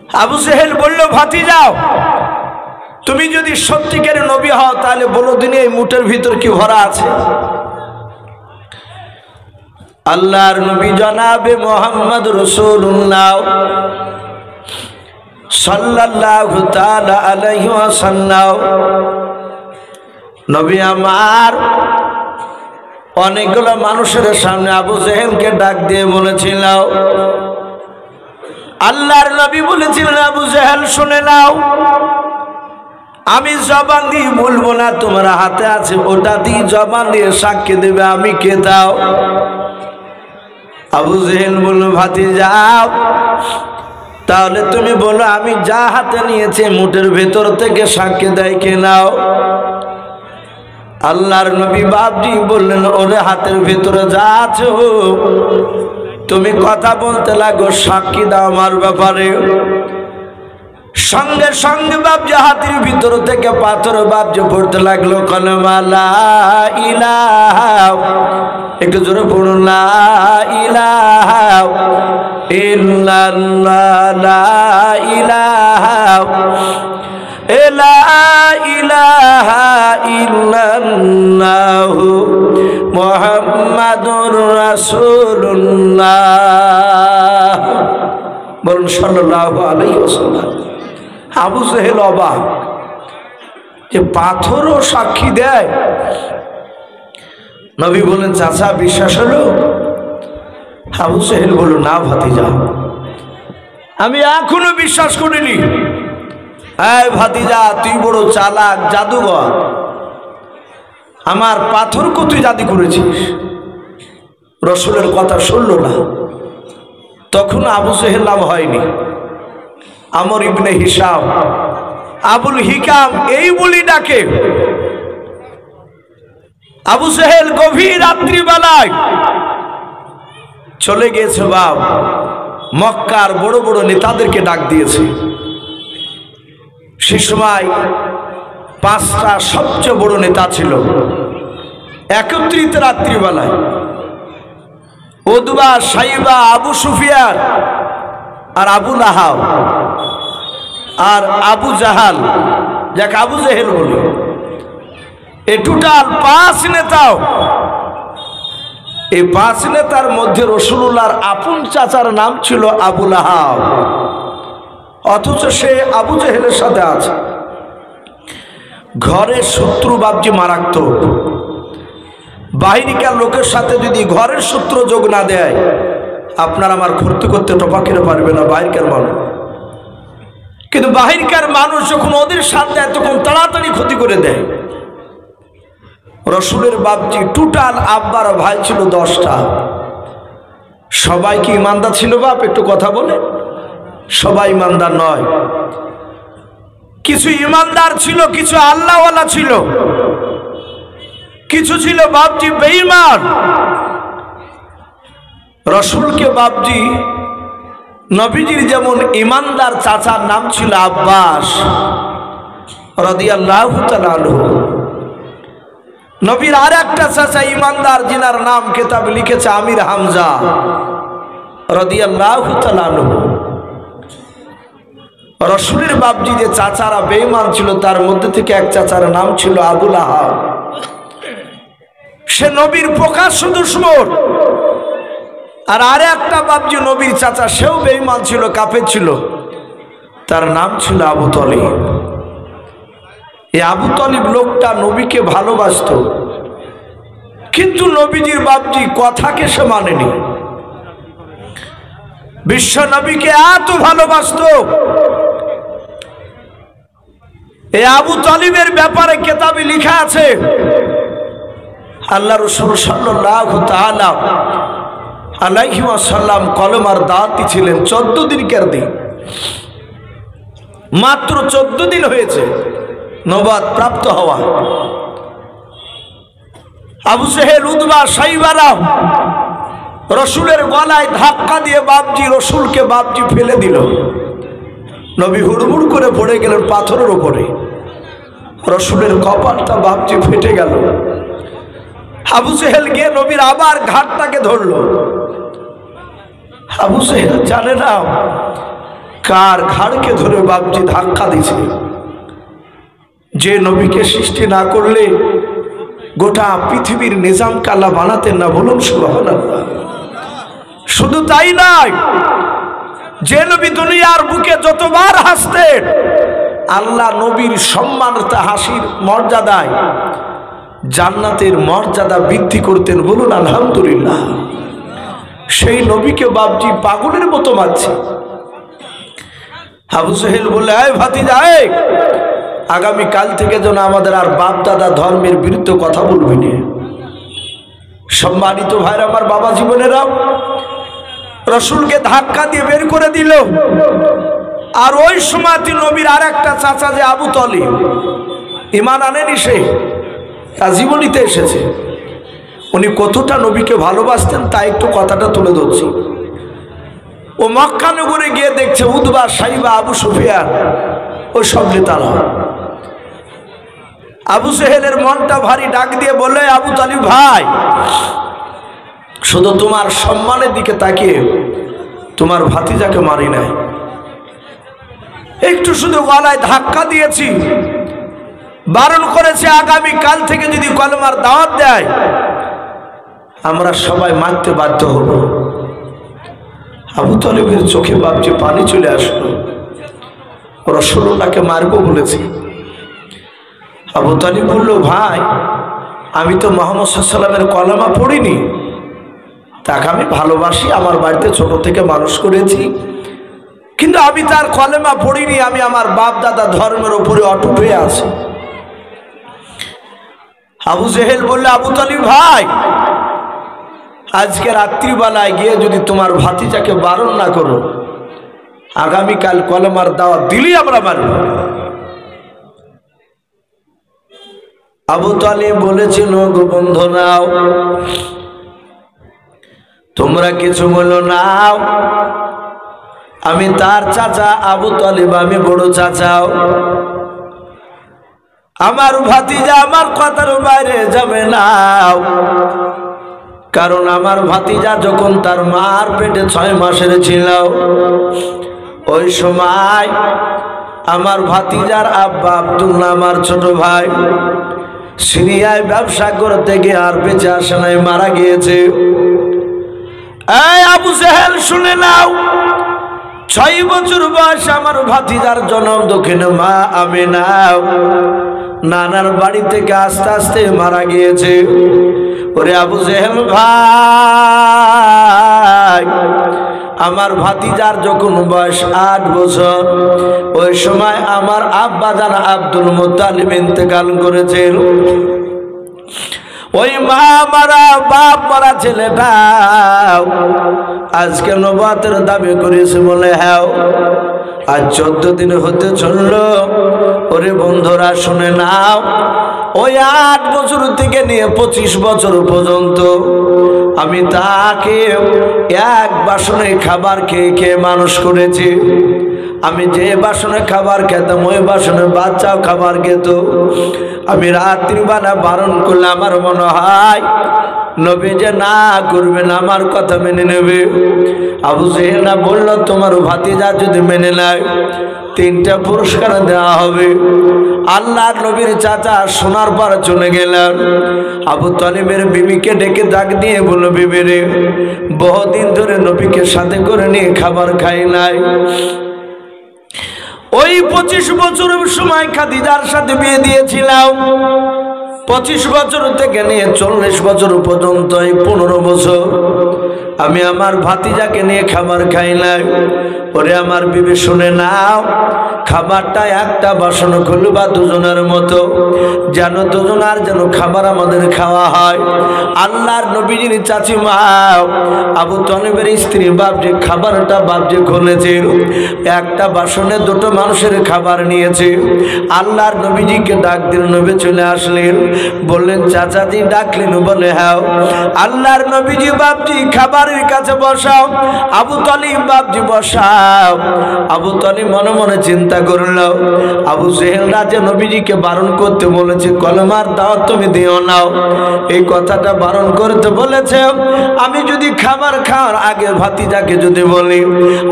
আবু জেহেল বলল, ভাতিজাও, তুমি যদি সত্যিকারের নবী হও তাহলে বলো দিনে এই মুঠের ভিতর কি ভরা আছে? আল্লাহর নবী জনাবে মুহাম্মদ রাসূলুল্লাহ সাল্লাল্লাহু তাআলা আলাইহি ওয়াসাল্লাম নবী আমার অনেকগুলো মানুষের সামনে আবু জেহেলকে ডাক দিয়ে বলেছিল, আল্লাহর নবী বলেছিলেন, আবু জেহেল শুনে নাও, আমি জবান দিয়ে বলবো না, তোমার হাতে আছে ওটা দিয়ে জবান দিয়ে সাক্ষী দেবে আমি কে দাও। আবু জেহেল বলল, ভাতিজাও, তাহলে তুমি বলো আমি যা হাতে নিয়েছি মুঠের ভেতর থেকে সাক্ষী দেয় কে নাও। আল্লাহর নবী বাপজি বললেন, ওরে হাতের ভেতরে যা আছে তুমি কথা বলতে লাগো, সাক্ষী দাও আমার ব্যাপারে। সঙ্গে সঙ্গে বাপজি হাতের ভিতর থেকে পাথর বাপজি পড়তে লাগলো, কলমা লা ইলাহা, একটু জোরে পড়ুন, লা ইলাহা ইল্লাল্লাহ, লা ইলাহা লা ইলাহা ইল্লাল্লাহু মুহাম্মাদুর রাসূলুল্লাহ। বলুন সাল্লাল্লাহু আলাইহি ওয়াসাল্লাম। আবু জেহেল অবাক যে পাথরও সাক্ষী দেয়। নবী বলেন, চাচা বিশ্বাস হলো? আবু জেহেল বলল, না ভাতিজা, আমি এখনো বিশ্বাস করিনি। এই ভাতিজা, তুই বড় চালাক জাদুঘর, আমার পাথরকে তুই জাদু করেছিস। রসুলের কথা শুনল না। তখন আবু জেহেল নাম হয়নি, আমর ইবনে হিশাম, আবুল হিকাম এই বলি ডাকে। আবু জেহেল গভীর রাত্রিবেলায় চলে গিয়েছে বাপ, মক্কার বড় বড় নেতাদেরকে ডাক দিয়েছে। সে সময় 5টা সবচেয়ে বড় নেতা ছিল একত্রিত রাত্রিবেলায়, উতবা, সাইবা, আবু সুফিয়ান আর আবু লাহাব আর আবু জাহাল, যাকে আবু জেহেল বলে। এই টোটাল 5 নেতাও। এই 5 নেতার মধ্যে রাসূলুল্লাহর আপন চাচার নাম ছিল আবু লাহাব, অথচ সে আবু জেহেলের সাথে আছে। ঘরের শত্রু বাপজি মারাত্মক। বাহিরিকার লোকের সাথে যদি ঘরের শত্রু যোগ না দেয়, আপনার আমার ক্ষতি করতে টপাকের পারবে না বাহিরকার মানুষ। কিন্তু বাহিরকার মানুষ যখন ওদের সাথে তখন তাড়াতাড়ি ক্ষতি করে দেয়। রসুলের বাপজি টোটাল আব্বার ভাই ছিল 10টা। সবাই কি ইমানদার ছিল বাপ? একটু কথা বলে। সবাই ইমানদার নয়, কিছু ইমানদার ছিল, কিছু আল্লাহওয়ালা ছিল, কিছু ছিল বাপজি বেঈমান। রসুলকে বাপজি নবীজির যেমন ইমানদার চাচার নাম ছিল আব্বাস রাদিয়াল্লাহু তাআলা আনহু, নবীর আর একটা চাচা ইমানদার যিনার নাম কিতাব লিখেছে আমির হামজা রাদিয়াল্লাহু তাআলা আনহু। রসুলের বাপজি যে চাচারা বেঈমান ছিল তার মধ্যে থেকে এক চাচার নাম ছিল আবু লাহাব। সে নবীর প্রকাশ্য দুশমন। আর আরে একটা বাপজি নবীর চাচা, সেও বেঈমান ছিল, কাফের ছিল, তার নাম ছিল আবু তলিব। এই আবু তলিব লোকটা নবীকে ভালোবাসত, কিন্তু নবীজির বাপজি কথাকে সে মানেনি। বিশ্ব নবীকে এত ভালোবাসত। এই আবু তলিবের ব্যাপারে কিতাবে লেখা আছে, আল্লাহ রাসূল সাল্লাল্লাহু তাআলা আলাইহি ওয়াসাল্লাম কলমার দাওয়াতি ছিলেন 14 দিনকার দিন। মাত্র 14 দিন হয়েছে নবুয়ত প্রাপ্ত হওয়া। আবু জেহেল, উতবা, সাইবারা রসুলের গলায় ধাক্কা দিয়ে বাপজি রসুলকে বাপজি ফেলে দিল। নবী হুড়মুড় করে পড়ে গেলেন পাথরের উপরে। রসুলের কপালটা বাপজি ফেটে গেল। আবু জেহেল গিয়ে নবীর আবার ঘাটটাকে ধরল। আবু জেহেল জানে না কার ঘাড়কে ধরে বাপজি ধাক্কা দিছে। যে নবীকে সৃষ্টি না করলে গোটা পৃথিবীর নিজাম কালা বানাতেন না, বলুন সুবহানাল্লাহ। শুধু তাই নয়, যে নবী দুনিয়ার বুকে যতবার হাসতেন আল্লাহ নবীর সম্মানতা হাসির মর্যাদায় জান্নাতের মর্যাদা বৃদ্ধি করতেন, বলুন আলহামদুলিল্লাহ। সেই নবীকে বাপজি পাগলের মতো মারছে। আবু জেহেল বলে, আয় ভাতিজা, আগামী কাল থেকে যেন আমাদের আর বাপ দাদা ধর্মের বিরুদ্ধে কথা বলবি না। সম্মানিত ভাইরা আমার, বাবা জীবনেরা রসুলকে ধাক্কা দিয়ে বের করে দিল। আর ওই সময় নবীর আর একটা চাচা যে আবু তলিব, ঈমান আনেনি, সে তার জীবনীতে এসেছে। উনি কতটা নবীকে ভালোবাসতেন তা একটু কথাটা তুলে ধরছি। ও মক্কা নগরে গিয়ে দেখছে উতবা, সাইবা, আবু সুফিয়ান ওই সব নেতারা। আবু জেহেলের মনটা ভারী, ডাক দিয়ে বলে, আবু তালিব ভাই, শুধু তোমার সম্মানের দিকে তাকিয়ে তোমার ভাতিজাকে মারি নাই, একটু শুধু গলায় ধাক্কা দিয়েছি, বারণ করেছে আগামী কাল থেকে যদি কলমার দাওয়াত দেয় আমরা সবাই মারতে বাধ্য হব। আবু তালিবের চোখে বাপজি পানি চলে আসলো। রাসূলুল্লাহকে মারবো বলেছে। আবু তালিব বলল, ভাই আমি তো মুহাম্মদ সাল্লাল্লাহু আলাইহি ওয়াসাল্লামের কলেমা পড়িনি, তাকে আমি ভালোবাসি, আমার বাড়িতে ছোট থেকে মানুষ করেছি, কিন্তু আমি তার কলেমা পড়িনি, আমি আমার বাপ দাদা ধর্মের উপরে অটুট হয়ে আছি। আবু জেহেল বললে, আবু তালিব ভাই, আজকে রাত্রিবেলায় গিয়ে যদি তোমার ভাতিজাকে বারণ না করো, আগামীকাল কলেমার দাওয়াত দিলেই আমরা মারব। আবু তালিব বলেছিল, গো বন্ধু নাও, তোমরা কিছু বলো নাও, আমি তার চাচা আবু তালিব, আমি বড় চাচাও, আমার ভাতিজা আমার কথার বাইরে যাবে না, কারণ আমার ভাতিজা যখন তার মার পেটে 6 মাসের ছিল, ওই সময় আমার ভাতিজার আব্বা আব্দুল্লাহ, আমার ছোট ভাই, সিরিয়ায় ব্যবসা করতে গিয়ে আর বেঁচে আসে নাই, মারা গিয়েছে। এই আবু জেহেল শুনে নাও, 6 বছর বয়সে আমার ভাতিজার জন্ম দক্ষিণে মা আমিনা নানার বাড়ি থেকে আস্তে আস্তে মারা গিয়েছে। ওরে আবু জেহেল ভাই, আমার ভাতিজার যখন বয়স 8 বছর, ওই সময় আমার আব্বা জান আব্দুল মুত্তালিব ইন্তেকাল করেছেন। ওই মা মারা বাপ মারা ছেলেটাও আজকে নবুয়তের দাবি করেছে বলে, হ্যাঁ আজ 14 দিন হতে চললো। ওরে বন্ধুরা শুনে নাও, ওই 8 বছর থেকে নিয়ে 25 বছর পর্যন্ত আমি তাকে এক বাসনে খাবার খেয়ে খেয়ে মানুষ করেছি। আমি যে বাসনে খাবার খেতাম ওই বাসনে বাচ্চাও খাবার খেত। আমি রাত্রিবেলা বারণ করলে আমার মনে হয় নবী যে না করবেন, আমার কথা মেনে নেবে। আবু জেহেল না বলল, তোমার ভাতিজা যদি মেনে নেয় 3টা পুরস্কার দেওয়া হবে। আল্লাহর নবীর চাচা শোনার পর চলে গেলেন। আবু তালিবের বিবিকে ডেকে ডাক দিয়ে বলল, বিবি রে, বহুদিন ধরে নবীকে সাথে করে নিয়ে খাবার খাই নাই। ওই 25 বছরের সময় খাদিজার সাথে বিয়ে দিয়েছিলাম। 25 বছর থেকে নিয়ে 40 বছর পর্যন্ত, এই 15 বছর আমি আমার ভাতিজাকে নিয়ে খাবার খাই নাই। ওরে আমার বিবি শুনে নাও, খাবারটা একটা বাসন খুলবা দুজনের মতো, যেন দুজনার যেন খাবার আমাদের খাওয়া হয়। আল্লাহর নবীজির চাচি মা আবু তালিবের স্ত্রী বাপজি খাবারটা বাপজি খুলেছে, একটা বাসনে 2টো মানুষের খাবার নিয়েছে। আল্লাহর নবীজিকে ডাক দিলেন, নবী চলে আসলেন, বললেন চাচাজি ডাকলেন, বলে হ্যাঁ। আল্লাহর নবীজি বাপজি খাবারের কাছে বসাও, আবু তালিব বাপজি বসাও। আবু তালিব মনে মনে চিন্তা চিন্তা করলো আবু জেহেল রাজা নবীজিকে বারণ করতে বলেছে, কলেমার দাওয়াত তুমি দিও নাও, এই কথাটা বারণ করতে বলেছে। আমি যদি খাবার খাওয়ার আগে ভাতিজাকে যদি বলি,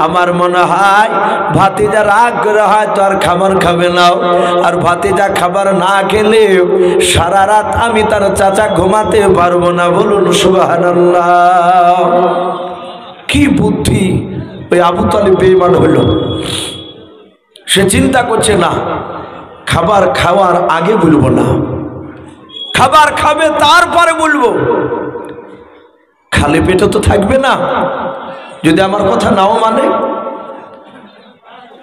আমার মনে হয় ভাতিজা রাগ করে হয়তো আর খাবার খাবে না, আর ভাতিজা খাবার না খেলে সারা রাত আমি তার চাচা ঘুমাতে পারবো না। বলুন সুবহানাল্লাহ। কি বুদ্ধি! ওই আবু তালিব বেঈমান হইল। সে চিন্তা করছে না, খাবার খাওয়ার আগে বলবো না, খাবার খাবে তারপরে বলবো। খালি পেটে তো থাকবে না যদি আমার কথা নাও মানে।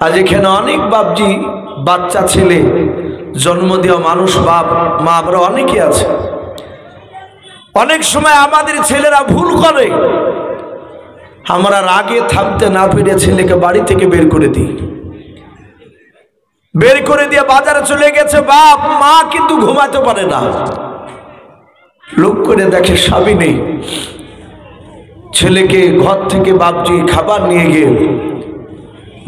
আজ এখানে অনেক বাপজি বাচ্চা ছেলে জন্ম দেওয়া মানুষ, বাপ মা আমরা অনেকে আছে। অনেক সময় আমাদের ছেলেরা ভুল করে, আমরা রাগে থামতে না পেরে ছেলেকে বাড়ি থেকে বের করে দিই। বের করে দিয়ে বাজারে চলে গেছে বাপ, মা কিন্তু ঘুমাতে পারে না। লোক করে দেখে স্বামী নেই, ছেলেকে ঘর থেকে বাপজি খাবার নিয়ে গিয়ে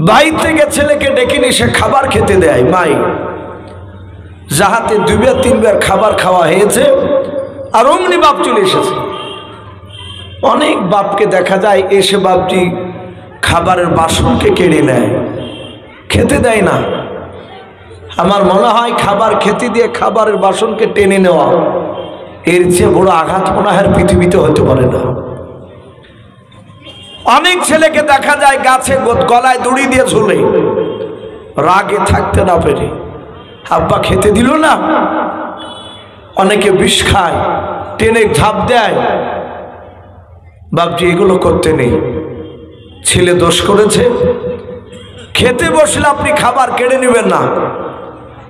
বাইরে থেকে ছেলেকে ডেকে নিয়ে সে খাবার খেতে দেয়। মাই যাহাতে 2-3 খাবার খাওয়া হয়েছে আর অমনি বাপ চলে এসেছে। অনেক বাপকে দেখা যায় এসে বাপজি খাবারের বাসনকে কেড়ে নেয়, খেতে দেয় না। আমার মনে হয় খাবার খেতে দিয়ে খাবারের বাসনকে টেনে নেওয়া এর চেয়ে বড় আঘাত মনে হয় পৃথিবীতে হতে পারে না। অনেক ছেলেকে দেখা যায় গাছে গলায় দড়ি দিয়ে ঝুলে, রাগে থাকতে না পেরে আব্বা খেতে দিল না। অনেকে বিষ খায়, টেনে ঝাঁপ দেয়। বাপজি এগুলো করতে নেই। ছেলে দোষ করেছে, খেতে বসলে আপনি খাবার কেড়ে নেবেন না,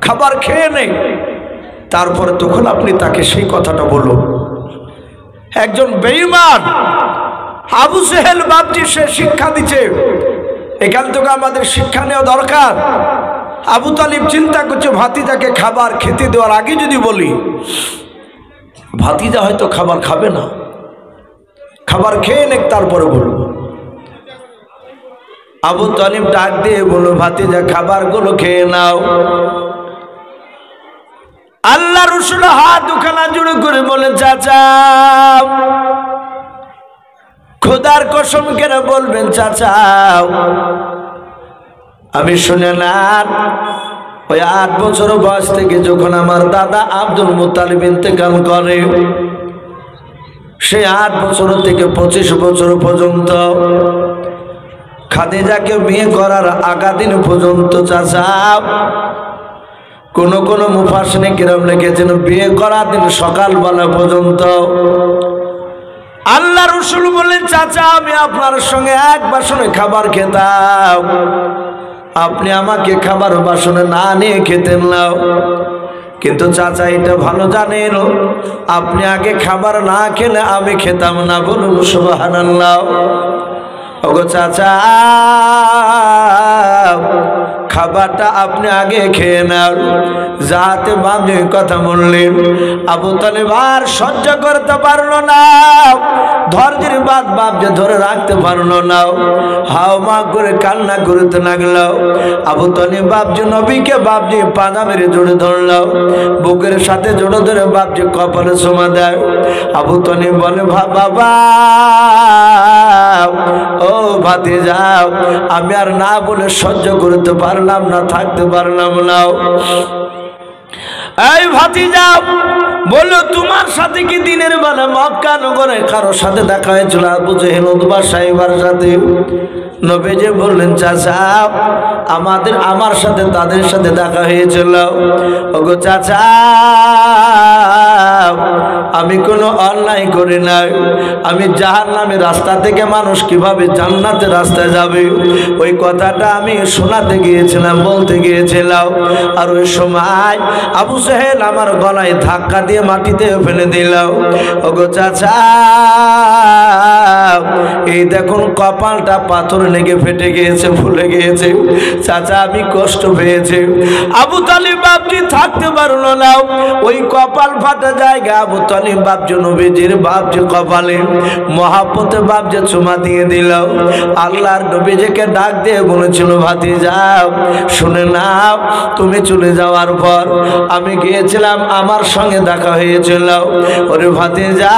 খাবার খেয়ে নেই, তারপরে তখন আপনি তাকে সেই কথাটা বলুন। একজন বেঈমান আবু জেহেল বাপজি সে শিক্ষা দিচ্ছে, এখান থেকে আমাদের শিক্ষা নেওয়া দরকার। আবু তালিব চিন্তা করছে ভাতিজাকে খাবার খেতে দেওয়ার আগে যদি বলি, ভাতিজা হয়তো খাবার খাবে না, খাবার খেয়ে নেক তারপরে বলবো। আবু তালিব ডাক দিয়ে বলল, ভাতিজা খাবারগুলো খেয়ে নাও। আল্লাহ রাসূল হাত দুখানা জোড়ে করে বলে, চাচা খোদার কসম কেন বলবেন চাচা, আমি শুনে না ওই 8 বছর বয়স থেকে যখন আমার দাদা আব্দুল মুত্তালিব ইন্তেকাল করে, সে 8 বছর থেকে 25 বছর পর্যন্ত খাদিজাকে বিয়ে করার আগা দিন পর্যন্ত চাচা কোন কোন মুফাসসির কিরাম লিখেছেন বিয়ে করার দিন সকালবেলা পর্যন্ত আল্লাহ রাসূল বলেন, চাচা আমি আপনার সঙ্গে এক বাসনে খাবার খেতাম, আপনি আমাকে খাবার বাসনে না নিয়ে খেতেন না। কিন্তু চাচা এটা ভালো জানেন, আপনি আগে খাবার না খেলে আমি খেতাম না। বলুন সুবহানাল্লাহ। ওগো চাচা খাবারটা আপনি আগে খেয়ে নাও। যাতে বাপজি কথা বললেন, আবু তালিব আর সহ্য করতে পারলো না, ধৈর্যের বাদ বাপজি ধরে রাখতে পারলো না, হাও মা করে কান্না করতে লাগলো। আবু তালিব বাপজি নবীকে বাপজি পাজা মেরে জড়ে ধরলো, বুকের সাথে জড়ে ধরে বাপজি কপালে চুমা দেয়। আবু তালিব বলে, বাবা ও ভাতিজা আমি আর না বলে সহ্য করতে পারলাম না, থাকতে পারলাম না। এই ভাতিজা বললো, তোমার সাথে কি দিনের বেলা মক্কা নগরে কারোর সাথে দেখা হয়েছিল? আবু জেহেল উতবা সাহেবার সাথে। নবীজি বললেন, চাচা আমার সাথে তাদের সাথে দেখা হয়েছিল। ওগো চাচা আমি কোনো অন্যায় করি নাই, আমি জাহান্নামের রাস্তা থেকে মানুষ কিভাবে জান্নাতের রাস্তায় যাবে ওই কথাটা আমি শোনাতে গিয়েছিলাম, বলতে গিয়েছিলাম। আর ওই সময় আবু জেহেল আমার গলায় ধাক্কা দিয়ে মাটিতে ফেলে দিল। ওগো চাচা এই দেখুন কপালটা পাথর লেগে ফেটে গিয়েছে, ফুলে গিয়েছে। চাচা আমি কষ্ট পেয়েছি। আবু তালিব বাপজি থাকতে পারলো না, ওই কপাল ফাটা যায় জায়গা আবু তালিব বাপ যে নবীজির বাপ যে কপালে মহাব্বতে বাপ যে চুমা দিয়ে দিল। আল্লাহর নবীজিকে ডাক দিয়ে বলেছিল, ভাতিজা শুনে নাও, তুমি চলে যাওয়ার পর আমি গিয়েছিলাম, আমার সঙ্গে দেখা হয়েছিল। ওরে ভাতিজা,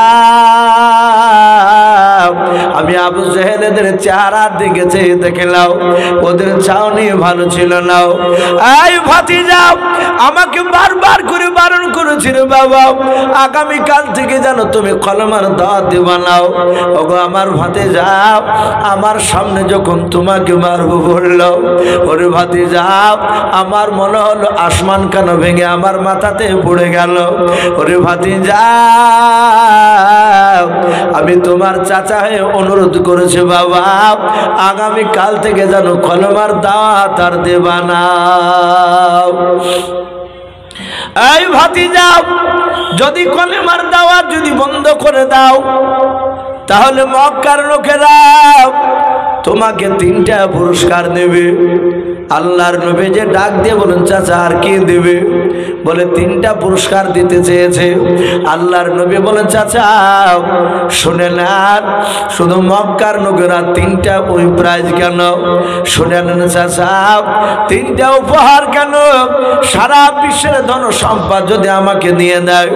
আমি আবু জেহেলের চেহারার দিকে চেয়ে দেখলাম, ওদের চাউনি ভালো ছিল না। এই ভাতিজা আমাকে বারবার করে বারণ করেছিল, বাবা আগামীকাল থেকে যেন তুমি কলমার দাওয়াত দিবা নাও। ওগো আমার ভাতিজা, আমার সামনে যখন তোমাকে মারবো বললো, ওরে ভাতিজা আমার মনে হলো আসমান কেন ভেঙে আমার মাথাতে পড়ে গেল। ওরে ভাতিজা, আমি তোমার চাচা হয়ে অনুরোধ করেছি বাবা, আগামীকাল থেকে যেন কলমার দাওয়াত আর দেবা না। এই ভাতিজা, যদি কলমার দাওয়াত যদি বন্ধ করে দাও, তাহলে মক্কার লোকেরা তোমাকে 3টা পুরস্কার দেবে। আল্লাহর নবী যে ডাক দিয়ে বলেন, চাচা আর কি দেবে? বলে 3টা পুরস্কার দিতে চেয়েছে। আল্লাহর নবী বলেন, চাচা শুনে নেন, শুধু মক্কার লোকেরা 3টা ওই প্রাইজ কেন? শুনে নেন চাচা, 3টা উপহার কেন? সারা বিশ্বের ধন সম্পদ যদি আমাকে দিয়ে দেয়,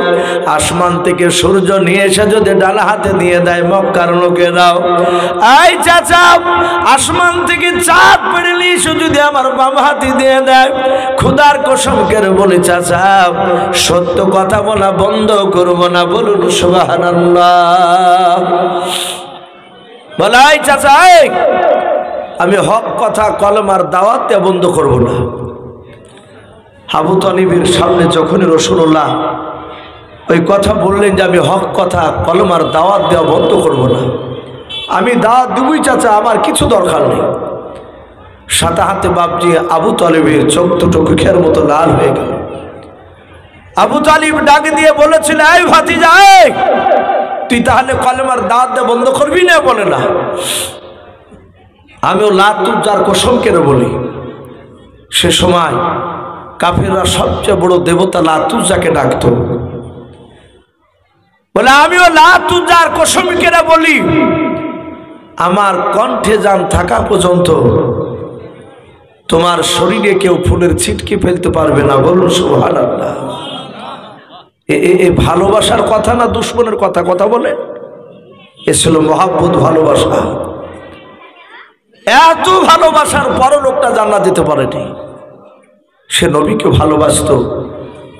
আসমান থেকে সূর্য নিয়ে এসে যদি ডালা হাতে দিয়ে দেয় মক্কার লোকেরাও, এই চাচা আসমান থেকে চাঁদ পড়ে এসে যদি আমার বাম হাতে দিয়ে দেয়, খুদার কসম করে বলি চাচা সত্য কথা বলা বন্ধ করব না। বলুন সুবহানাল্লাহ। বলাই চাচা আমি হক কথা কলমার দাওয়াত দেওয়া বন্ধ করব না। আবু তালিবের সামনে যখনই রাসূলুল্লাহ ওই কথা বললেন যে আমি হক কথা কলমার দাওয়াত দেওয়া বন্ধ করব না, আমি দাওয়াত দিবই চাচা, আমার কিছু দরকার নেই। সাথে হাতে বাপজি আবু তালিবের চোখ দুটো চোখের মতো লাল হয়ে গেল। আবু তালিব ডাক দিয়ে বলেছিল, এই ভাতিজা তুই তাহলে কলমার দাওয়াত দেওয়া বন্ধ করবি না? বলে না, আমিও লাত যার কসম কেন বলি। সে সময় কাফিররা সবচেয়ে বড় দেবতা লাতুজাকে ডাকত। বলে আমিও লাতুজার কসম কেন বলি, আমার কণ্ঠে যান থাকা পর্যন্ত তোমার শরীরে কেউ ফুলের ছিটকে ফেলতে পারবে না। বলুন সুবহানাল্লাহ। এ ভালোবাসার কথা না দুশ্মনের কথা? কথা বলে এ ছিল মহাব্বত, ভালোবাসা। এত ভালোবাসার পর লোকটা জান্নাত দিতে পারেনি। সে নবীকে ভালোবাসত,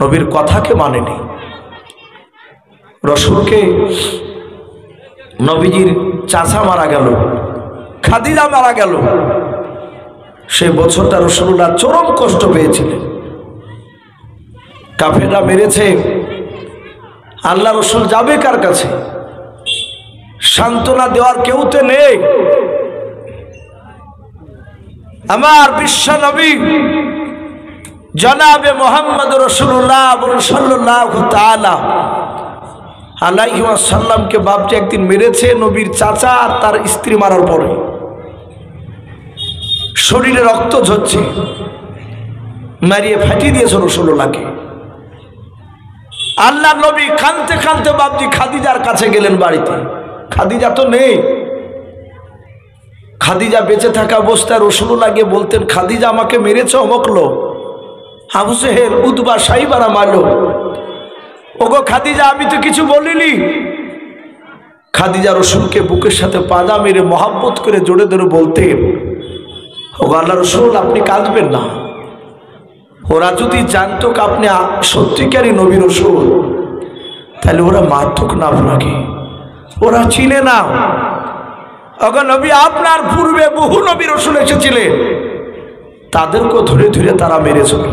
নবীর কথাকে মানেনি। রাসূলকে নবীজির চাচা মারা গেল, খাদিজা মারা গেল, সেই বছরটা রাসূলুল্লাহ চরম কষ্ট পেয়েছিলেন। কাফেররা মেরেছে, আল্লাহ রাসূল যাবে কার কাছে? সান্ত্বনা দেওয়ার কেউ তো নেই। আমার বিশ্ব নবী জনাবে মুহাম্মদ রাসূলুল্লাহ সাল্লাল্লাহু তাআলা আলাইহি ওয়াসাল্লামকে বাপজি একদিন মেরেছে নবীর চাচা আর তার স্ত্রী মারার পরে। শরীরে রক্ত ঝরছে, মারিয়ে ফাটিয়ে দিয়েছে রাসূলুল্লাহকে। আল্লাহ নবী কাঁদতে কাঁদতে বাপজি খাদিজার কাছে গেলেন বাড়িতে। খাদিজা তো নেই। খাদিজা বেঁচে থাকা অবস্থায় রাসূলুল্লাহ গিয়ে বলতেন, খাদিজা আমাকে মেরেছে অমুক লোক, আবু জেহেল, উতবা, সাইবারা মারলো। ওগো খাদিজা আমি তো কিছু বলিনি। খাদিজা রাসূলকে বুকের সাথে পাজা মেরে মহাব্বত করে জোরে ধরে বলতেন, ওগো আল্লাহ রাসূল আপনি কাঁদবেন না। ওরা যদি জানতো আপনি সত্যিকারই নবী রাসূল, তাহলে ওরা মারতুক না আপনাকে, ওরা চিনে না। ওগো নবী আপনার পূর্বে বহু নবী রাসূল এসেছিলেন, তাদেরকে ধরে ধরে তারা মেরেছিল।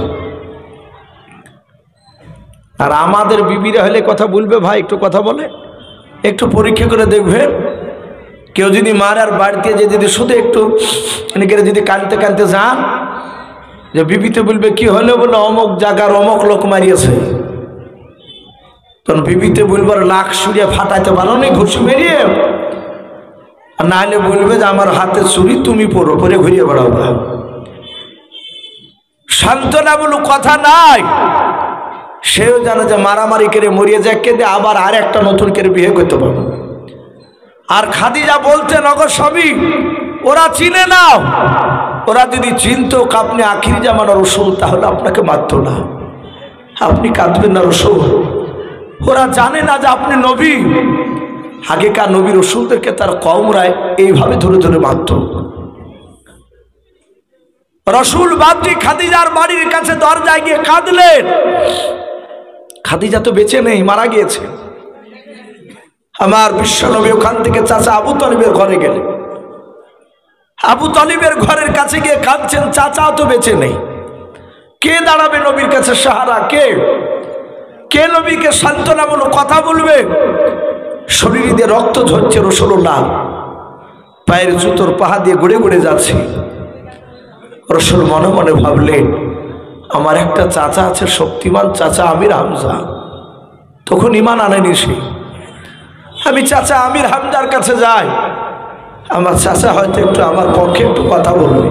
আর আমাদের বিবিরা হলে কথা বলবে, ভাই একটু কথা বলে, একটু পরীক্ষা করে দেখবেন। কেউ যদি মার আর বাড়িতে যে যদি শুধু একটু যদি কানতে কানতে যান, যে বিবিতে বলবে কি হলে? বলে অমুক জায়গার অমুক লোক মারিয়েছে। তখন বিবিতে বলবার লাখ সুরিয়া ফাটাইতে পারো নি ঘুষি মেরিয়ে, আর না হলে বলবে যে আমার হাতে ছুরি, তুমি পড়ো, পরে ঘুরিয়ে বেড়াও। সান্ত্বনা বলো কথা নাই। সেও জানে যে মারামারি করে মরিয়ে যায়, কেঁদে আবার আর একটা নতুন করে বিয়ে করতে পারবো। আর খাদিজা বলতেন, অগো স্বামী, ওরা চিনে না, ওরা যদি চিনতো আপনি আখির জামানা রসুল তাহলে আপনাকে মারত না, আপনি কাঁদবেন না রসুল। ওরা জানে না যে আপনি নবী। আগেকার নবী রসুলদেরকে তার কওমরা এইভাবে ধরে ধরে মারত। রসুল বাপজি খাদিজার বাড়ির কাছে দরজায় গিয়ে কাঁদলেন। খাদিজা তো বেঁচে নেই, মারা গিয়েছে। আমার বিশ্বনবী ওখান থেকে চাচা আবু তালিবের ঘরে গেলেন। আবু তালিবের ঘরের কাছে গিয়ে কাঁদছেন, চাচাও তো বেঁচে নেই। কে দাঁড়াবে নবীর কাছে সাহারা? কে নবীকে সান্ত্বনামূলক কথা বলবে? শরীর দিয়ে রক্ত ঝরছে রাসূলুল্লাহ, পায়ের জুতোর পাহা দিয়ে গড়ে গড়ে যাচ্ছে। রাসূল মনে মনে ভাবলেন, আমার একটা চাচা আছে শক্তিমান চাচা আমির হামজা, তখন ঈমান আনেনি সে। আমি চাচা আমির হামজার কাছে যাই, আমার চাচা হয়তো একটু আমার পক্ষে একটু কথা বলবে।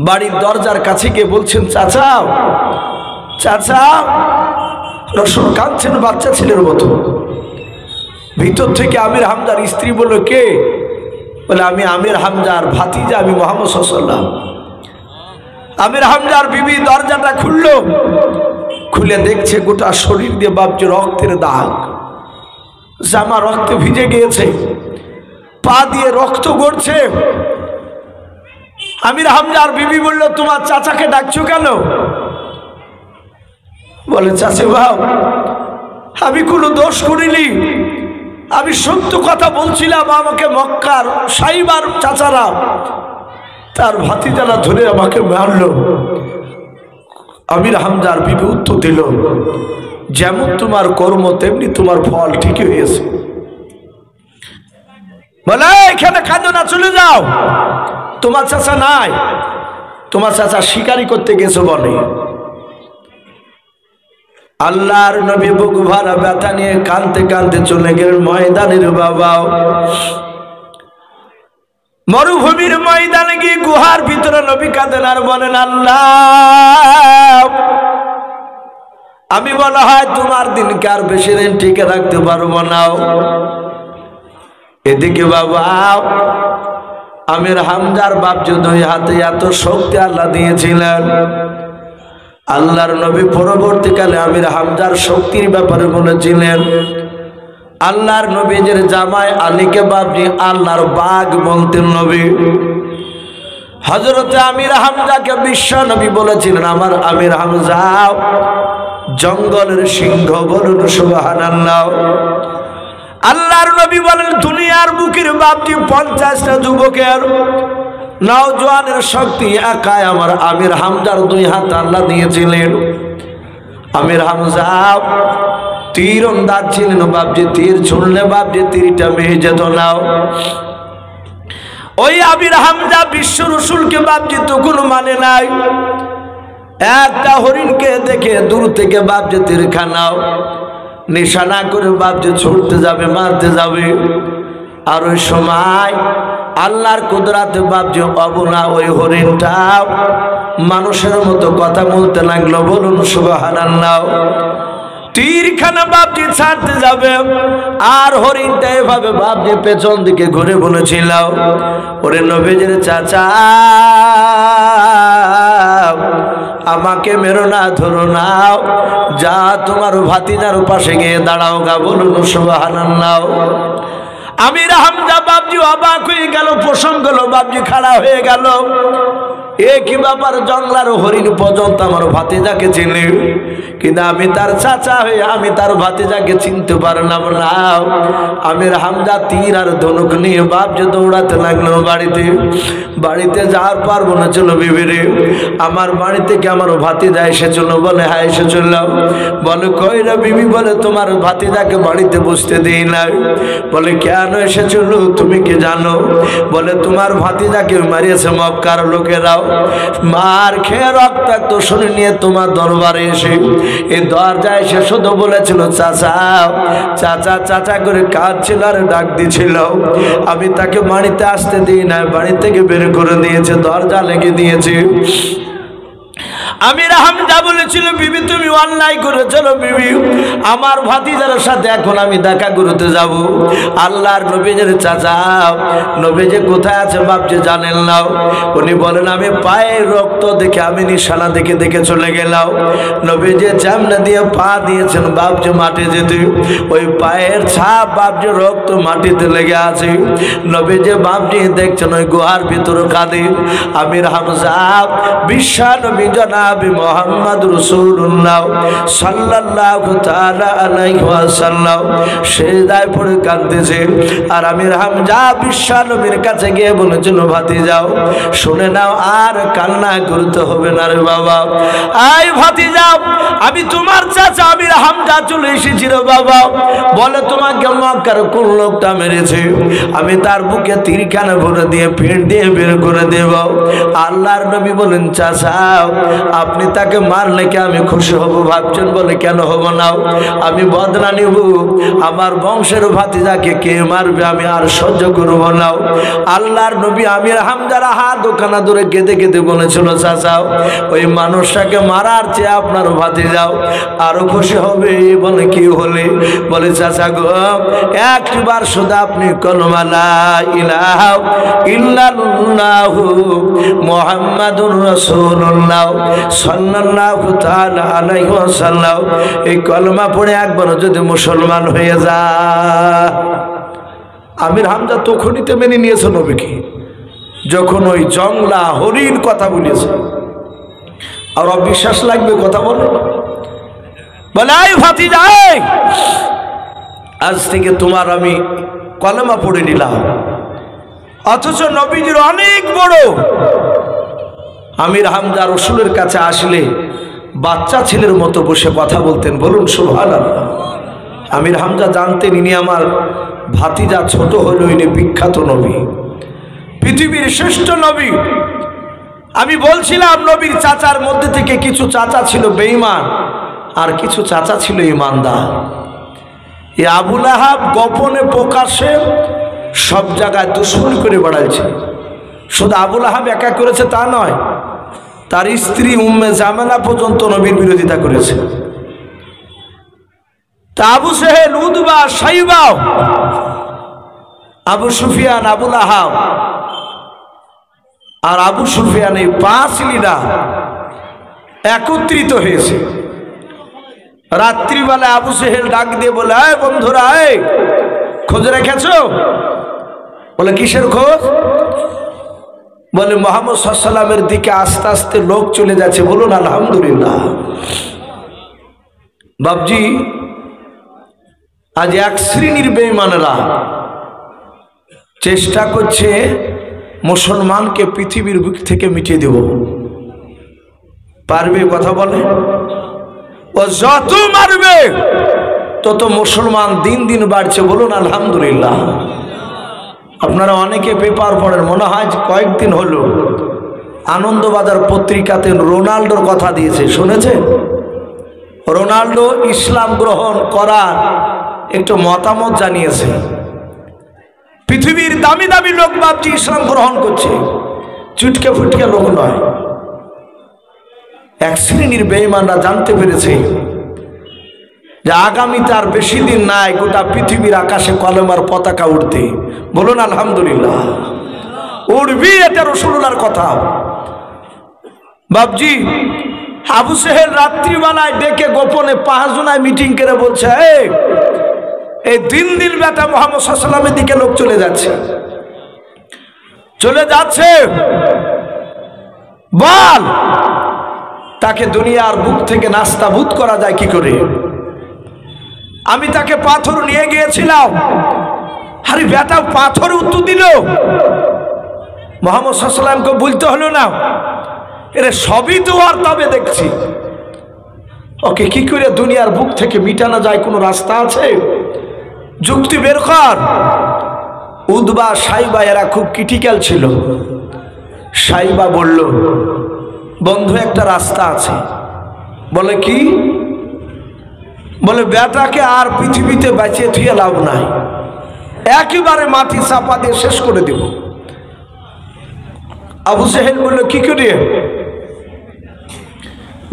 বাড়ির দরজার কাছে গিয়ে বলছেন, চাচা চাচা। রাসূল কাঁদছেন বাচ্চা ছেলের মতো। ভিতর থেকে আমির হামজার স্ত্রী বলল, কে? বলে, আমি আমির হামজার ভাতিজা, আমি মুহাম্মদ সাল্লাল্লাহু আলাইহি ওয়াসাল্লাম। আমির হামজার বিবি দরজাটা খুললো, খুলে দেখছে গোটা শরীর দিয়ে বাপজি রক্তের দাগ, জামা রক্তে ভিজে গিয়েছে, পা দিয়ে রক্ত গড়ছে। আমির হামজার বিবি বলল, তোমার চাচাকে ডাকছো কেন? বলে, চাচা ভাও, আমি কোনো দোষ করিনি, আমি সত্য কথা বলছিলাম। আমাকে মক্কার সাইবার চাচারা তার ভাতিজারা ধরে আমাকে মারলো। আমির হামজার বিবি উত্তর দিল, যেমন তোমার কর্ম তেমনি তোমার ফল ঠিকই হয়েছে। বলে, এখানে কাঁদো না, চলে যাও, তোমার চাচা নাই, তোমার চাচা শিকারি করতে গেছে বলে। আল্লাহর নবী বুক ভরা ব্যথা নিয়ে কাঁদতে কাঁদতে চলে গেলেন ময়দানের বাবাও। মরুভূমির ময়দানে গিয়ে গুহার ভিতরে নবী কাঁদেন আর বলেন, আল্লাহ, আমি বলা হয় তোমার দিনকে আর বেশি দিন টিকে রাখতে পারবো না। এদিকে বাবা আমির হামজার বাপজি দুই হাতে এত শক্তি আল্লাহ দিয়েছিলেন। আল্লাহর নবী পরবর্তীকালে আমির হামজার শক্তির ব্যাপারে বলেছিলেন, আল্লাহর নবীর জামাই আলীকে বাপজি আল্লাহর বাঘ বলতেন নবী। হযরতে আমির হামজাকে বিশ্ব নবী বলেছিলেন, আমার আমির হামজা জঙ্গলের সিংহ, বলুন সুবহানাল্লাহ। আল্লাহর নবী বলেন, দুনিয়ার বুকের বাপজি 50টা যুবকের নওজোয়ানের শক্তি একাই আমার আমির হামজার দুই হাত আল্লাহ দিয়েছিলেন। আমির হামজা তীর আন্দাজ ছিলেন বাপজি, তীর ছুড়লে বাপজি তীরটা বেয়ে যেত না। ওই আমির হামজা বিশ্ব রসুলকে বাপজি তখন মানে নাই। একটা হরিণকে দেখে দূর থেকে বাপজি তীরখানাও নিশানা করে বাপজি ছুটতে যাবে, মারতে যাবে। আর ওই সময় আল্লাহর কুদরাতে বাপজি অবনা ওই হরিণটা মানুষের মতো কথা বলতে লাগলো, বলুন সুবহানাল্লাহ। তীরখানা বাপজি ছাড়তে যাবে আর হরিণটা এভাবে বাপজি পেছন দিকে ঘুরে বলেছিল, ওরে নবীজির চাচা, আমাকে মেরো না, ধরো না, যা তোমার ভাতিজার পাশে গিয়ে দাঁড়াও গা, বলুন সুবহানাল্লাহ। আমির হামজা বাপজি অবাক হয়ে গেল, প্রসঙ্গ হলো, বাপজি খাড়া হয়ে গেল। এ কি ব্যাপার, জঙ্গলার হরিণ পর্যন্ত আমার ভাতিজাকে চিনি, কিন্তু আমি তার চাচা হয়ে আমি তার ভাতিজাকে চিনতে পারলাম না। আমির হামজা তীর আর ধনুক নিয়ে বাপজি দৌড়াতে লাগলো বাড়িতে। বাড়িতে যাওয়ার পর মনে ছিল, বিবিরে আমার বাড়ি থেকে আমার ভাতিজা এসেছিল। বলে, হ্যাঁ এসেছিল। বলে, কই রে বিবি? বলে, তোমার ভাতিজাকে বাড়িতে বসতে দিই নাই। বলে, কেন এসেছিল তুমি কি জানো? বলে, তোমার ভাতিজাকে মারিয়েছে মক্কার লোকেরাও, মার খেয়ে রক্তাক্ত শরীর নিয়ে তোমার দরবারে এসে এই দরজায় এসে শুধু বলেছিল চাচা চাচা চাচা করে কাঁদছিল আর ডাক দিছিল। আমি তাকে বাড়িতে আসতে দিই না, বাড়ি থেকে বের করে দিয়েছে, দরজা লেগে দিয়েছে। আমির হামজা বলেছিল, বিবি তুমি অন্যায় করেছিল বিবি, আমার ভাতিজার সাথে এখন আমি দেখা করতে যাব। আল্লাহর নবীর চাচা নবীজি কোথায় আছে বাপজি জানেন না? উনি বলেন আমি পায়ের রক্ত দেখে আমি নিশানা দেখে দেখে চলে গেলাম। নবীজি জামনা দিয়ে পা দিয়েছেন বাপজি মাটি যেতে, ওই পায়ের ছাপ বাপজি রক্ত মাটিতে লেগে আছে। নবীজি বাপজি দেখছেন ওই গুহার ভিতরে কাঁদে। আমির হামজা বিশ্বনবী জনাবে মুহাম্মদ রাসূলুল্লাহ সাল্লাল্লাহু তাআলা আলাইহি ওয়াসাল্লাম সিজদায় পড়ে কাঁদতেছে। আর আমির হামজা বিশ্বনবীর কাছে গিয়ে বলেছিল, ভাতিজাও শুনে নাও, আর কান্না করতে হবে না রে বাবা। আই ভাতিজাও, আমি তোমার চাচা আমির হামজা চলে এসেছি রে বাবা। বলে তোমাকে মক্কার কোন লোকটা মেরেছে, আমি তার বুকে তীরখানা ভরে দিয়ে পিঠ দিয়ে বের করে দেব। আল্লাহর নবী বলেন, চাচা আপনি তাকে মারলে কি আমি খুশি হব ভাবছেন? বলে কেন হব না, আমি বদলা নিব। আমার বংশের ভাতিজাকে কে মারবে, আমি আর সহ্য করব না। আল্লাহর নবী আমির হামজার হাত দোকানা ধরে কেঁদে কেঁদে বলেছিল, চাচা ওই মানুষটাকে মারার চেয়ে আপনার ভাতিজাও আরো খুশি হবে। বলে কি হলে? বলে চাচা গো, একবার শুধু আপনি কলমা লা ইলাহা ইল্লাল্লাহু মুহাম্মাদুর রাসূলুল্লাহ সাল্লাল্লাহু তাআলা আলাইহি ওয়াসাল্লাম এই কলমা পড়ে একবার যদি মুসলমান হয়ে যায়। আমির হামজা তখনই মেনে নিয়েছে নবীকে, যখন ওই জংলা হরিণ কথা বলেছে। আর অবিশ্বাস লাগবে কথা বলে, বলে আই ভাতিজা, আজ থেকে তোমার আমি কলমা পড়ে নিলাম। অথচ নবীজির অনেক বড়। আমির হামজা রসুলের কাছে আসলে বাচ্চা ছেলের মতো বসে কথা বলতেন। বলুন সুবহানাল্লাহ। আমির হামজা জানতেন ইনি আমার ভাতিজা, ছোট হলেও ইনি বিখ্যাত নবী, পৃথিবীর শ্রেষ্ঠ নবী। আমি বলছিলাম নবীর চাচার মধ্যে থেকে কিছু চাচা ছিল বেঈমান, আর কিছু চাচা ছিল ঈমানদার। এই আবু লাহাব গোপনে প্রকাশ্যে সব জায়গায় দুশ্মনী করে বেড়াচ্ছে। শুধু আবু লাহাব একা করেছে তা নয়, তার স্ত্রী উম্মে জামেলা পর্যন্ত নবীর বিরোধিতা করেছে। তা আবু সেহেল, উতবা, সাইবা, আবু সুফিয়ান, আবু লাহাব আর আবু সুফিয়ান এই পাঁচ লিডার একত্রিত হয়েছে। রাত্রিবেলায় আবু সেহেল ডাক দিয়ে বলে, আয় বন্ধুরা, আয় খোঁজ রেখেছ? বলে কিসের খোঁজ? বলে মুহাম্মদ সাল্লাল্লাহু আলাইহি ওয়াসাল্লামের দিকে আস্তে আস্তে লোক চলে যাচ্ছে। বলুন আলহামদুলিল্লাহ। বাবজি, আজ এক শ্রেণীর বেঈমানরা চেষ্টা করছে মুসলমানকে পৃথিবীর বুক থেকে মিটিয়ে দেব। পারবে? কথা বলে। ও যত মারবে তত মুসলমান দিন দিন বাড়ছে। বলুন আলহামদুলিল্লাহ। আপনারা অনেকে পেপার পড়েন, মনে হয় কয়েকদিন হলো আনন্দবাজার পত্রিকাতে রোনাল্ডোর কথা দিয়েছে, শুনেছেন? রোনাল্ডো ইসলাম গ্রহণ করার একটু মতামত জানিয়েছে। পৃথিবীর দামি দামি লোক ভাবছি ইসলাম গ্রহণ করছে, চুটকে ফুটকে লোক নয়। এক শ্রেণীর বেঈমানরা জানতে পেরেছে যে আগামীতে আর বেশি দিন নাই গোটা পৃথিবীর আকাশে কলমার পতাকা উঠতে। বলুন আলহামদুলিল্লাহ। উঠবি, এটা রাসূলুল্লাহর কথা। বাবজি, আবু সেহেল রাত্রিবেলায় ডেকে গোপনে 5 জনায় মিটিং করে বলছে, এই দিন দিন বেটা মুহাম্মদ সাল্লাল্লাহু আলাইহি ওয়াসাল্লামের দিকে লোক চলে যাচ্ছে, চলে যাচ্ছে। বল তাকে দুনিয়ার বুক থেকে নাস্তাবুদ করা যায় কি করে? আমি তাকে পাথর নিয়ে গিয়েছিলাম। আরে বেটা পাথর উত্তর দিল, মুহাম্মদ সাল্লাল্লাহু আলাইহি ওয়াসাল্লামকে বলতে হলো না? এর সবই তো আর তবে দেখছি। ওকে কি করে দুনিয়ার বুক থেকে মিটানো যায়, কোনো রাস্তা আছে? যুক্তি বের কর। উতবা, সাইবা এরা খুব ক্রিটিক্যাল ছিল। সাইবা বলল, বন্ধু একটা রাস্তা আছে। বলে কি? বলে বেটাকে আর পৃথিবীতে বাঁচিয়ে থুয়ে লাভ নাই, একেবারে মাটি চাপা দিয়ে শেষ করে দেব। আবু সেহেল বলল কি করে?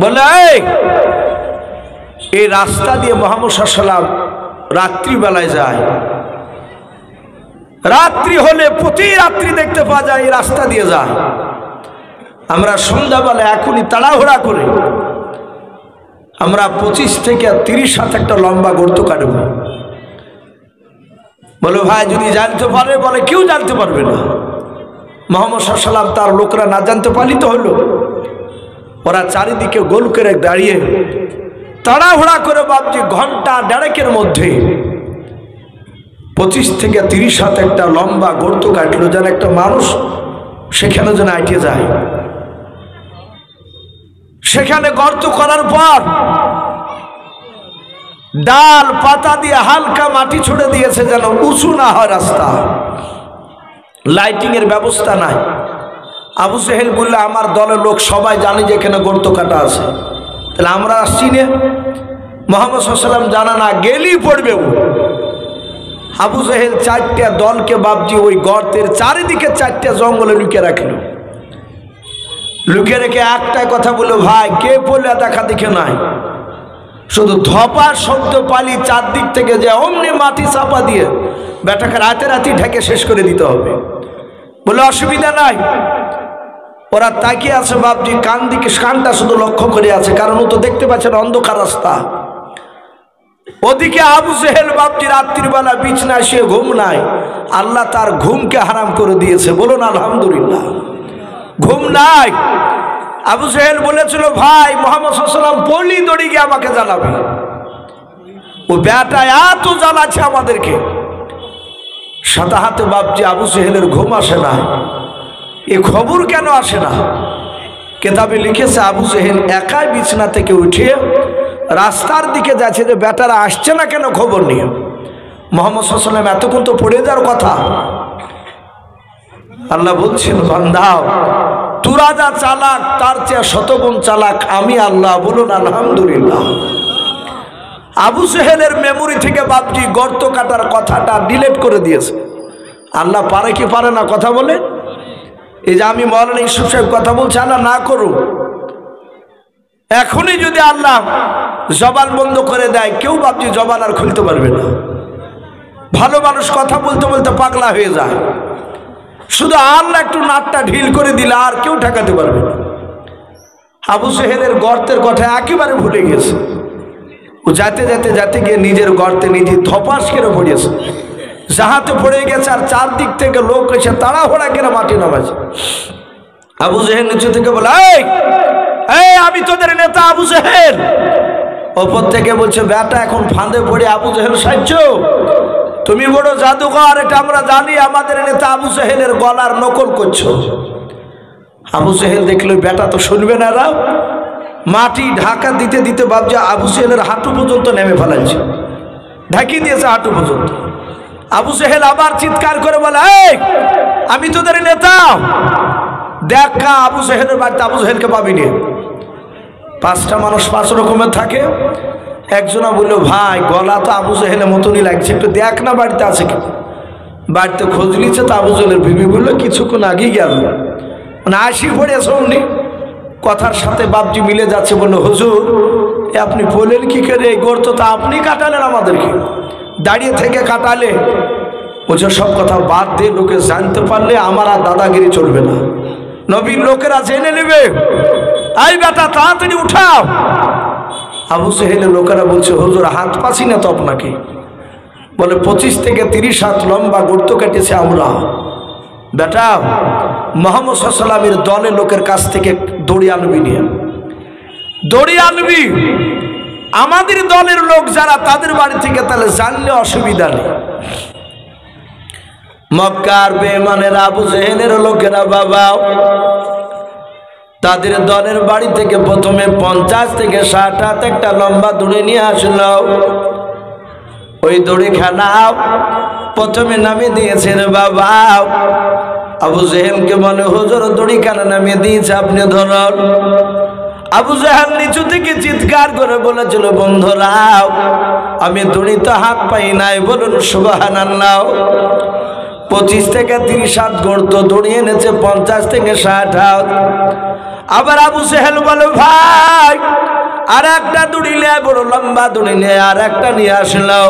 বলে এই রাস্তা দিয়ে মুহাম্মদ সাল্লাল্লাহু আলাইহি ওয়াসাল্লাম রাত্রিবেলায় যায়, রাত্রি হলে প্রতি রাত্রি দেখতে পাওয়া যায় এই রাস্তা দিয়ে যায়। আমরা সন্ধ্যাবেলা এখনই তাড়াহুড়া করে আমরা 25 থেকে 30 হাত একটা লম্বা গর্ত কাটব। বলো ভাই যদি জানতে পারে, বলে কেউ জানতে পারবে না। মুহাম্মদ সাল্লাল্লাহু আলাইহি ওয়াসাল্লাম তার লোকরা না জানতে পারলে হলো। ওরা চারিদিকে গোল করে দাঁড়িয়ে তাড়াহুড়া করে ভাবছি ঘন্টা দেড়েকের মধ্যে 25 থেকে 30 হাত একটা লম্বা গর্ত কাটলো, যেন একটা মানুষ সেখানে যেন আটকে যায়। সেখানে গর্ত করার পর ডাল পাতা দিয়ে হালকা মাটি ছুড়ে দিয়েছে যেন উঁচু না হয় রাস্তা। লাইটিং এর ব্যবস্থা নাই। আবু জেহেল বললে আমার দলের লোক সবাই জানে যে এখানে গর্ত কাটা আছে, তাহলে আমরা আসছি না। মুহাম্মদ সাল্লাল্লাহু আলাইহি ওয়াসাল্লাম জানা না গেলেই পড়বে। আবু জেহেল 4টা দলকে বাবজি ওই গর্তের চারিদিকে 4টা জঙ্গলে লুকিয়ে রাখলো। লুকিয়ে রেখে একটাই কথা বললো, ভাই কে পড়লে দেখা দেখে নাই, শুধু ধপার শব্দ পালি চারদিক থেকে যে অমনি মাটি চাপা দিয়ে বেটাকে রাতে রাতি ঢেকে শেষ করে দিতে হবে। বলে অসুবিধা নাই। ওরা তাকিয়ে আছে বাবজি, কানটা শুধু লক্ষ্য করে আছে, কারণ ও তো দেখতে পাচ্ছেন অন্ধকার রাস্তা। ওদিকে আবু জেহেল বাবজি রাত্রিবেলা বিছনায় শুয়ে ঘুম নাই, আল্লাহ তার ঘুমকে হারাম করে দিয়েছে। বলুন আলহামদুলিল্লাহ। ঘুম নাই। আবু জেহেল বলেছিল, ভাই মুহাম্মদ সাল্লাল্লাহু আলাইহি ওয়াসাল্লাম পলি দড়ি গিয়ে আমাকে জ্বালাবে। ও বেটা এত জ্বালাচ্ছে আমাদেরকে। সাদা হাতে বাবজি আবু জেহেলের ঘুম আসে না। এ খবর কেন আসে না? কেতাবে লিখেছে আবু জেহেল একাই বিছনা থেকে উঠে রাস্তার দিকে যাচ্ছে যে বেটারা আসছে না কেন খবর নিয়ে। মুহাম্মদ সাল্লাল্লাহু আলাইহি ওয়াসাল্লাম এতক্ষণ তো পড়ে যাওয়ার কথা। আল্লাহ বলছেন, বান্দাও তোরা যা চালাক তার চেয়ে শতগুণ চালাক আমি আল্লাহ। বলুন আলহামদুলিল্লাহ। আবু জেহেলের মেমোরি থেকে বাবজি গর্ত কাটার কথাটা ডিলিট করে দিয়েছে। আল্লাহ পারে কি পারে না কথা বলে? এই যে আমি মাওলানা ইউসুফ সাহেব কথা বলছি, আল্লাহ না করুক, এখনই যদি আল্লাহ জবান বন্ধ করে দেয়, কেউ বাবজি জবান আর খুলতে পারবে না। ভালো মানুষ কথা বলতে বলতে পাগলা হয়ে যায়। শুধু আল্লাহ একটু নাকটা ঢিল করে দিলে আর কেউ ঠেকাতে পারবে না। আবু জেহেলের গর্তের কথা একেবারে ভুলে গেছে। ও যাতে গিয়ে নিজের গর্তে নিজে ধপাস করে পড়েছে, জাহাতে পড়ে গেছে। আর চারদিক থেকে লোক এসে তাড়াহুড়া করে মাটি নামাছে। আবু জেহেল নিচে থেকে বলে, এই আমি তোদের নেতা আবু জেহেল। ওপর থেকে বলছে, বেটা এখন ফাঁদে পড়ে আবু জেহেল সাহায্য, তুমি বড় জাদুকর, এটা আমরা জানি, আমাদের নেতা আবু জেহেলের গলার নকল করছো। আবু জেহেল দেখলো বেটা তো শুনবে না, এরা মাটি ঢাকা দিতে দিতে ভাবছে আবু জেহেলের হাঁটু পর্যন্ত নেমে ফেলাচ্ছে, ঢাকিয়ে দিয়েছে হাঁটু পর্যন্ত। আবু জেহেল আবার চিৎকার করে বলে, এই আমি তোদের নেতা। দেখা আবু জেহেলের বাড়িতে আবু জেহেলকে পাবিনি। 5টা মানুষ 5 রকমের থাকে। একজনা বললো, ভাই গলা তো আবু জেহেলের মতনই লাগছে, একটু দেখ না বাড়িতে আছে কি। বাড়িতে খোঁজ নিচ্ছে তো আবু জেহেলের বিবি বললো, কিছুক্ষণ আগেই গেল, মানে আসি পড়েছে অমনি। কথার সাথে বাবজি মিলে যাচ্ছে। বললো, হুজুর আপনি বলেন কি করে, এই গর্ত তো আপনি কাটালেন আমাদেরকে, দাঁড়িয়ে থেকে কাটালে। বলছে সব কথা বাদ দিয়ে লোকে জানতে পারলে আমার আর দাদাগিরি চলবে না, নবীর লোকেরা জেনে নেবে। এই বেটা তাড়াতাড়ি উঠাও। আবু জেহেলের লোকেরা বলছে, হুজুর হাত পাচ্ছি না তো আপনাকে। বলে 25 থেকে 30 হাত লম্বা গর্ত কেটেছে আমরা। বেটা মুহাম্মদ সাল্লাল্লাহু আলাইহি ওয়াসাল্লামের দলের লোকের কাছ থেকে দড়ি আনবি, নিয়ে দড়ি আনবি। আমাদের দলের লোক যারা তাদের বাড়ি থেকে, তাহলে জানলে অসুবিধা নেই। মক্কার বেঈমানের আবু জেহেলের লোকেরা বাবা তাদের দলের বাড়ি থেকে প্রথমে 50 থেকে 60 হাত একটা লম্বা দড়ি নিয়ে আসলো। ওই দড়ি খানা প্রথমে নামিয়ে দিয়েছেন বাবা। আবু জেহেলকে বলে, হুজুর দড়ি খানা নামিয়ে দিয়েছে, আপনি ধরুন। আবু জেহেল নিচু থেকে চিৎকার করে বলেছিল, বন্ধুরা আমি দড়ি তো হাত পাই নাই, বলুন সুবহানাল্লাহ। 25 থেকে 30 হাত গর্ত দড়ি এনেছে, 50 থেকে 60 হাত। আবার আবু জেহেল বলে ভাই আর একটা দড়ি নিয়ে, বড় লম্বা দড়ি নিয়ে আর একটা নিয়ে আসলো।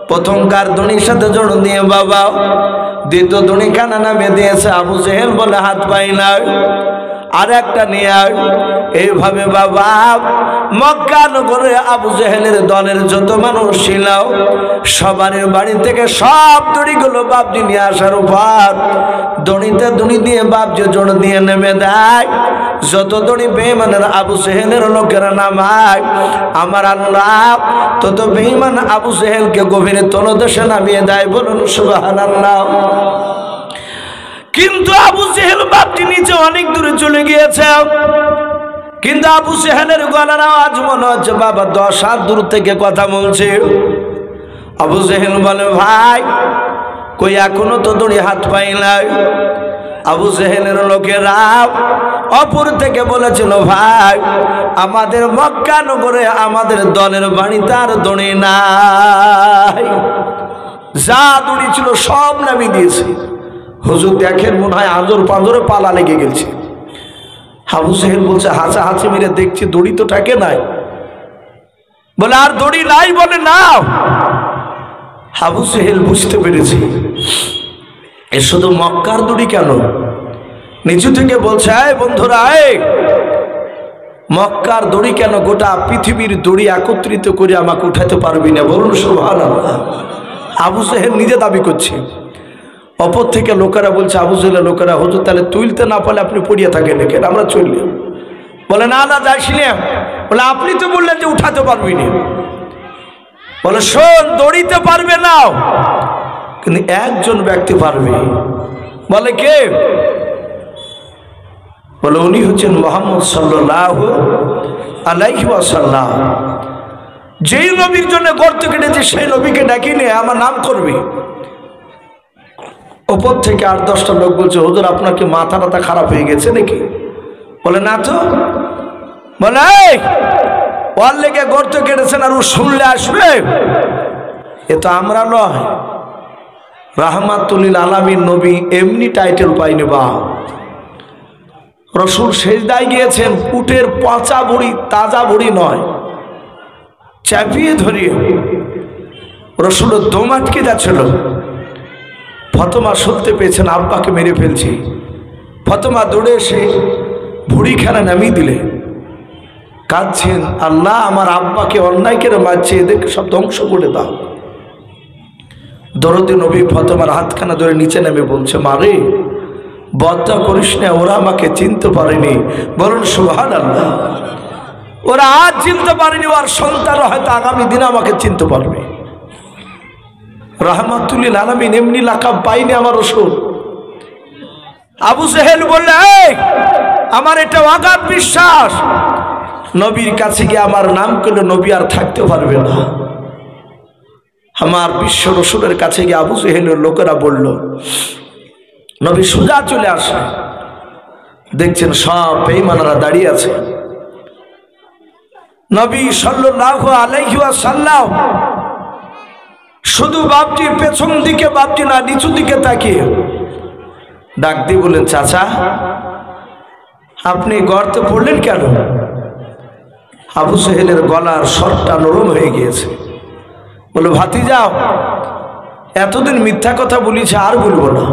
প্রথমকার দড়ির সাথে জোড় দিয়ে বাবা দ্বিতীয় দড়ি খানা নামে দিয়েছে। আবু জেহেল বলে হাত পাই না, আর একটা নিয়ে আয়। এইভাবে বাবা মক্কা নগরে আবু জেহেলের দলের যত মানুষ ছিল সবার বাড়ি থেকে সব দড়িগুলো বাপজি নিয়ে আসার উপর দড়িতে দড়ি দিয়ে বাপজি জোড় দিয়ে নেমে দেয়। যত দড়ি বেঈমানের আবু জেহেলের লোকেরা নামায়, আমার আল্লাহ তত বেঈমান আবু জেহেলকে গভীরে তলদেশে নামিয়ে দেয়। বলুন সুবহানাল্লাহ। কিন্তু আবু জেহেল বাপটি নিচে অনেক দূরে চলে গিয়েছে, কিন্তু আবু জেহেলের গলার আওয়াজ মনে হচ্ছে বাবা 10 হাত দূর থেকে কথা বলছে। আবু জেহেল বলে ভাই কই এখনো তো দড়ি হাত পাই নাই। আবু জেহেলের লোকেরা অপর থেকে বলেছিল ভাই আমাদের মক্কা নগরে আমাদের দলের বাড়িতে আর দড়ি নাই, যা দড়ি ছিল সব নামিয়ে দিয়েছে। হুজুর দেখেন মনে হয় আজর পাঁজরে পালা লেগে গেছে। আবু জেহেল বলছে হাঁচা হাঁচি মেরে দেখছি দড়ি তো থাকে নাই। বলে আর দড়ি নাই? বলে না। আবু জেহেল বুঝতে পেরেছি এ শুধু মক্কার দড়ি কেন, নিচু থেকে বলছে এই বন্ধুরা মক্কার দড়ি কেন, গোটা পৃথিবীর দড়ি একত্রিত করে আমাকে উঠাতে পারবি না। বলুন সুবহানাল্লাহ। আবু জেহেল নিজে দাবি করছে। অপর থেকে লোকেরা বলছে আবু জেহেলের লোকেরা হুজুর তাহলে তুলতে না পারলে আপনি পড়িয়ে থাকেন লেখেন, আমরা চললাম। বলে না না যাইছিলাম। বলে আপনি তো বললেন যে উঠাতে পারবি না। বলে শোন দড়িতে পারবে না, কিন্তু একজন ব্যক্তি পারবে। বলে কে? বলে উনি হচ্ছেন মুহাম্মদ সাল্লাল্লাহু আলাইহি ওয়াসাল্লাম। যেই নবীর জন্য গর্ত কেটেছে সেই নবীকে ডাকি নিয়ে আমার নাম করবে। ওপর থেকে 8-10টা লোক বলছে হুজুর আপনার কি মাথা টাথা খারাপ হয়ে গেছে নাকি? বলে না তো। বলে ওর লেগে গর্ত কেটেছেন আর ও শুনলে আসবে? এ তো আমরা নয়, রাহমাতুল লিল আলামিন নবী এমনি টাইটেল পাইনি। বা রসুল সেজদায় গিয়েছেন, উটের পচা বুড়ি তাজা বুড়ি নয়, চাপিয়ে ধরিয়ে রসুলের দম আটকে যাচ্ছিল। ফতেমা শুনতে পেয়েছেন আব্বাকে মেরে ফেলছি। ফতেমা দৌড়ে এসে ভুড়ি খেলা নামিয়ে দিলে, কাঁদছেন আল্লাহ আমার আব্বাকে অন্যায় করে মারছে, এদেরকে সব ধ্বংস করে দাও। দরদি নবী ফতেমার হাতখানা ধরে নিচে নেমে বলছে মারে বদয়া করিস না, ওরা আমাকে চিনতে পারেনি। বলুন সুবহানাল্লাহ। ওরা আজ চিনতে পারেনি, ওর সন্তানরা হয়তো আগামী দিনে আমাকে চিনতে পারবে। রাহমাতুল লিল আলামিন এমনি লাকাব পাইনি আমার রসুল। আবু জেহেল বললে আমার এটা অগাধ বিশ্বাস, নবীর কাছে গিয়ে আমার নাম করলে নবী আর থাকতে পারবে না। আমার বিশ্ব রসুলের কাছে গিয়ে আবু জেহেলের লোকেরা বলল, নবী সোজা চলে আসে, দেখছেন সব বেঈমানরা দাঁড়িয়ে আছে। নবী সাল্লাল্লাহু আলাইহি ওয়াসাল্লাম শুধু বাপটি পেছন দিকে, বাপটি না নিচু দিকে তাকিয়ে ডাক দিয়ে বললেন চাচা আপনি গর্তে পড়লেন কেন? আবু জেহেলের গলার স্বরটা নরম হয়ে গিয়েছে। বলে ভাতিজা এতদিন মিথ্যা কথা বলেছে আর বলবো না,